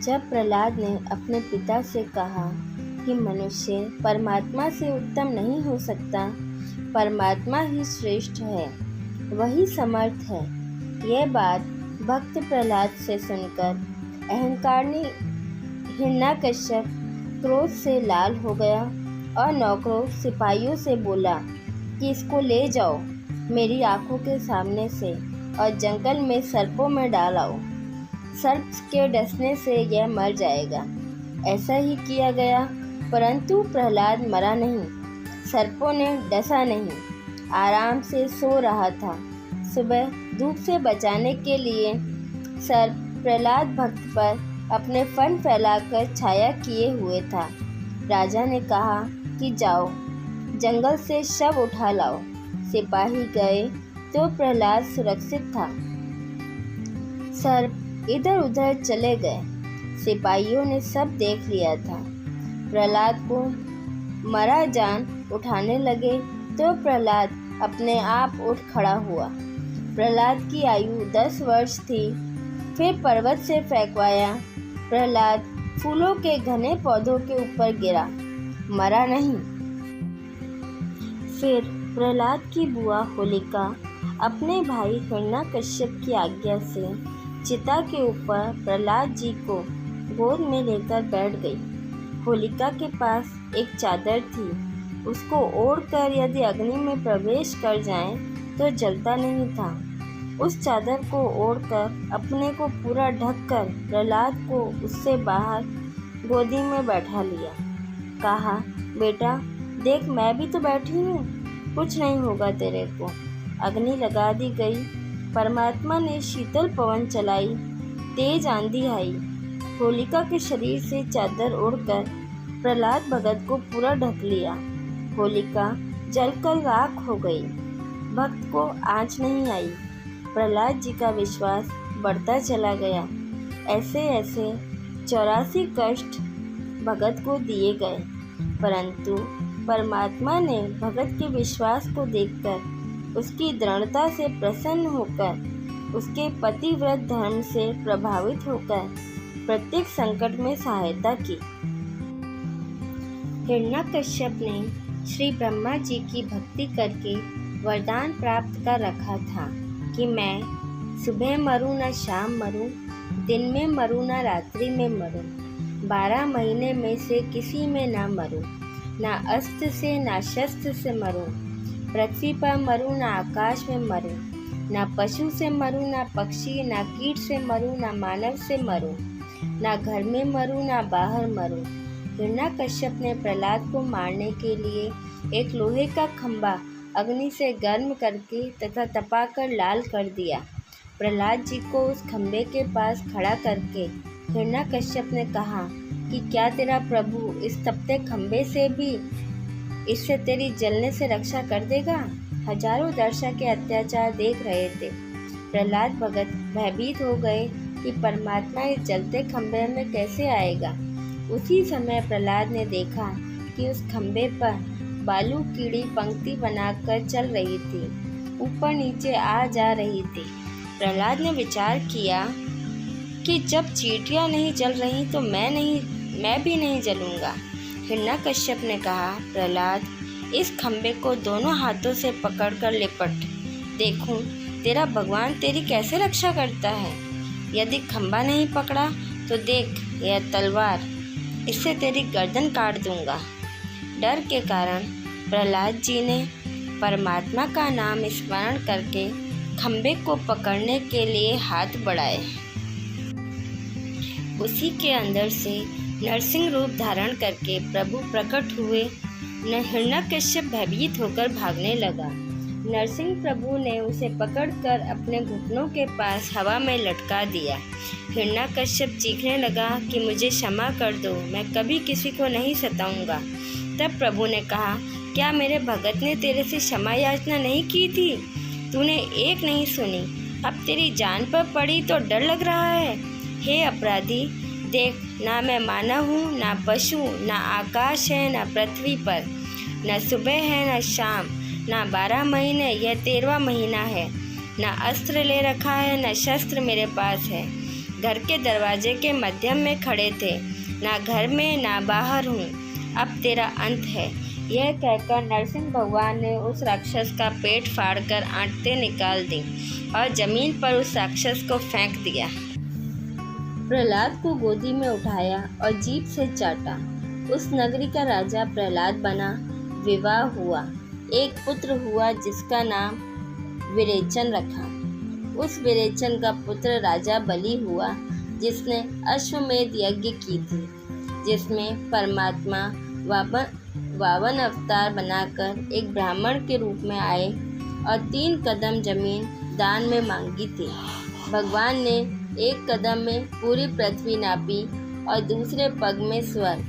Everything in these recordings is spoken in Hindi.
जब प्रहलाद ने अपने पिता से कहा कि मनुष्य परमात्मा से उत्तम नहीं हो सकता, परमात्मा ही श्रेष्ठ है, वही समर्थ है, यह बात भक्त प्रहलाद से सुनकर अहंकारनी हिरण्यकश्यप क्रोध से लाल हो गया और नौकरों सिपाहियों से बोला कि इसको ले जाओ मेरी आंखों के सामने से और जंगल में सर्पों में डाल आओ। सर्प के डसने से यह मर जाएगा। ऐसा ही किया गया, परंतु प्रहलाद मरा नहीं, सर्पों ने डसा नहीं, आराम से सो रहा था। सुबह धूप से बचाने के लिए सर्प प्रहलाद भक्त पर अपने फन फैलाकर छाया किए हुए था। राजा ने कहा कि जाओ जंगल से शव उठा लाओ। सिपाही गए तो प्रहलाद सुरक्षित था। सर्प इधर उधर चले गए। सिपाहियों ने सब देख लिया था। प्रहलाद को मरा जान उठाने लगे तो प्रहलाद अपने आप उठ खड़ा हुआ। प्रहलाद की आयु 10 वर्ष थी। फिर पर्वत से फेंकवाया। प्रहलाद फूलों के घने पौधों के ऊपर गिरा, मरा नहीं। फिर प्रहलाद की बुआ होलिका अपने भाई हिरण्यकश्यप की आज्ञा से चिता के ऊपर प्रहलाद जी को गोद में लेकर बैठ गई। होलिका के पास एक चादर थी। उसको ओढ़कर यदि अग्नि में प्रवेश कर जाएं तो जलता नहीं था। उस चादर को ओढ़कर अपने को पूरा ढककर प्रहलाद को उससे बाहर गोदी में बैठा लिया। कहा, बेटा देख मैं भी तो बैठी हूँ, कुछ नहीं होगा तेरे को। अग्नि लगा दी गई। परमात्मा ने शीतल पवन चलाई, तेज आंधी आई। होलिका के शरीर से चादर ओढ़कर प्रहलाद भगत को पूरा ढक लिया। होलिका जलकर राख हो गई। भक्त को आँच नहीं आई। प्रहलाद जी का विश्वास बढ़ता चला गया। ऐसे ऐसे 84 कष्ट भगत को दिए गए, परंतु परमात्मा ने भगत के विश्वास को देखकर उसकी दृढ़ता से प्रसन्न होकर उसके पतिव्रत धर्म से प्रभावित होकर प्रत्येक संकट में सहायता की। हिरण्यकश्यप ने श्री ब्रह्मा जी की भक्ति करके वरदान प्राप्त कर रखा था कि मैं सुबह मरूं न शाम मरूं, दिन में मरूं न रात्रि में मरूं, 12 महीने में से किसी में ना मरूं, ना अस्त्र से ना शस्त्र से मरूं, पृथ्वी पर मरूं ना आकाश में मरूं, ना पशु से मरूं ना पक्षी, ना कीट से मरूं ना मानव से मरूं, ना घर में मरूं ना बाहर मरूं। हिरण्यकश्यप ने प्रहलाद को मारने के लिए एक लोहे का खंभा अग्नि से गर्म करके तथा तपाकर लाल कर दिया। प्रहलाद जी को उस खंभे के पास खड़ा करके हिरण्यकश्यप ने कहा कि क्या तेरा प्रभु इस तपते खंभे से भी इससे तेरी जलने से रक्षा कर देगा? हजारों दर्शक के अत्याचार देख रहे थे। प्रहलाद भगत भयभीत हो गए कि परमात्मा इस जलते खंभे में कैसे आएगा। उसी समय प्रहलाद ने देखा कि उस खंभे पर बालू कीड़ी पंक्ति बनाकर चल रही थी, ऊपर नीचे आ जा रही थी। प्रहलाद ने विचार किया कि जब चींटियां नहीं जल रही तो मैं भी नहीं जलूंगा। हिरण्यकश्यप ने कहा, प्रहलाद इस खंभे को दोनों हाथों से पकड़कर लिपट, देखूं तेरा भगवान तेरी कैसे रक्षा करता है। यदि खंभा नहीं पकड़ा तो देख यह तलवार, इससे तेरी गर्दन काट दूंगा। डर के कारण प्रहलाद जी ने परमात्मा का नाम स्मरण करके खंभे को पकड़ने के लिए हाथ बढ़ाए। उसी के अंदर से नरसिंह रूप धारण करके प्रभु प्रकट हुए। हिरण्यकश्यप भयभीत होकर भागने लगा। नरसिंह प्रभु ने उसे पकड़कर अपने घुटनों के पास हवा में लटका दिया। हिरण्यकश्यप चीखने लगा कि मुझे क्षमा कर दो, मैं कभी किसी को नहीं सताऊंगा। तब प्रभु ने कहा, क्या मेरे भगत ने तेरे से क्षमा याचना नहीं की थी? तूने एक नहीं सुनी, अब तेरी जान पर पड़ी तो डर लग रहा है। हे अपराधी, देख ना मैं मानव हूँ, ना पशु, ना आकाश है, ना पृथ्वी पर, न सुबह है न शाम, ना 12 महीने, यह 13वां महीना है। ना अस्त्र ले रखा है, न शस्त्र मेरे पास है। घर के दरवाजे के मध्यम में खड़े थे। ना घर में ना बाहर हूँ, अब तेरा अंत है। यह कहकर नरसिंह भगवान ने उस राक्षस का पेट फाड़कर आंतें निकाल दी और जमीन पर उस राक्षस को फेंक दिया। प्रहलाद को गोदी में उठाया और जीभ से चाटा। उस नगरी का राजा प्रहलाद बना। विवाह हुआ, एक पुत्र हुआ जिसका नाम विरेचन रखा। उस विरेचन का पुत्र राजा बलि हुआ, जिसने अश्वमेध यज्ञ की थी, जिसमें परमात्मा वामन अवतार बनाकर एक ब्राह्मण के रूप में आए और 3 कदम जमीन दान में मांगी थी। भगवान ने एक कदम में पूरी पृथ्वी नापी और दूसरे पग में स्वर्ग,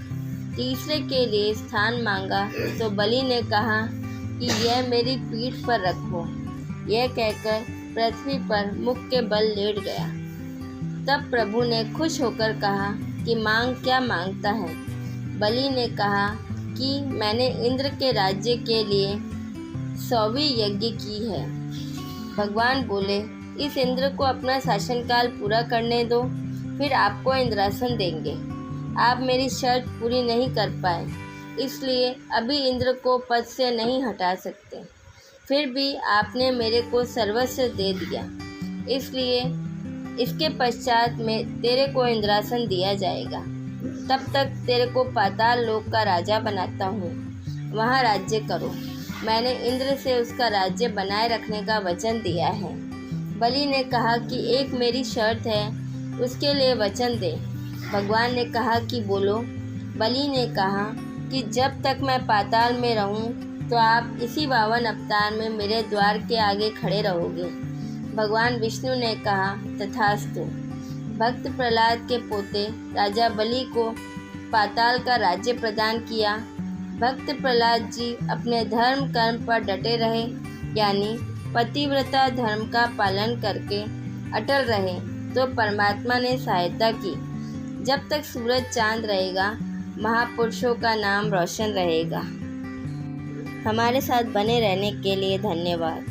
तीसरे के लिए स्थान मांगा तो बलि ने कहा कि यह मेरी पीठ पर रखो। यह कहकर पृथ्वी पर मुख के बल लेट गया। तब प्रभु ने खुश होकर कहा कि मांग क्या मांगता है। बलि ने कहा कि मैंने इंद्र के राज्य के लिए 100वीं यज्ञ की है। भगवान बोले, इस इंद्र को अपना शासनकाल पूरा करने दो, फिर आपको इंद्रासन देंगे। आप मेरी शर्त पूरी नहीं कर पाए, इसलिए अभी इंद्र को पद से नहीं हटा सकते। फिर भी आपने मेरे को सर्वस्व दे दिया, इसलिए इसके पश्चात में तेरे को इंद्रासन दिया जाएगा। तब तक तेरे को पाताल लोक का राजा बनाता हूँ, वहाँ राज्य करो। मैंने इंद्र से उसका राज्य बनाए रखने का वचन दिया है। बलि ने कहा कि एक मेरी शर्त है, उसके लिए वचन दे। भगवान ने कहा कि बोलो। बलि ने कहा कि जब तक मैं पाताल में रहूं, तो आप इसी 52 अवतार में मेरे द्वार के आगे खड़े रहोगे। भगवान विष्णु ने कहा, तथास्तु। भक्त प्रहलाद के पोते राजा बलि को पाताल का राज्य प्रदान किया। भक्त प्रहलाद जी अपने धर्म कर्म पर डटे रहे, यानी पतिव्रता धर्म का पालन करके अटल रहे, तो परमात्मा ने सहायता की। जब तक सूरज चांद रहेगा, महापुरुषों का नाम रोशन रहेगा। हमारे साथ बने रहने के लिए धन्यवाद।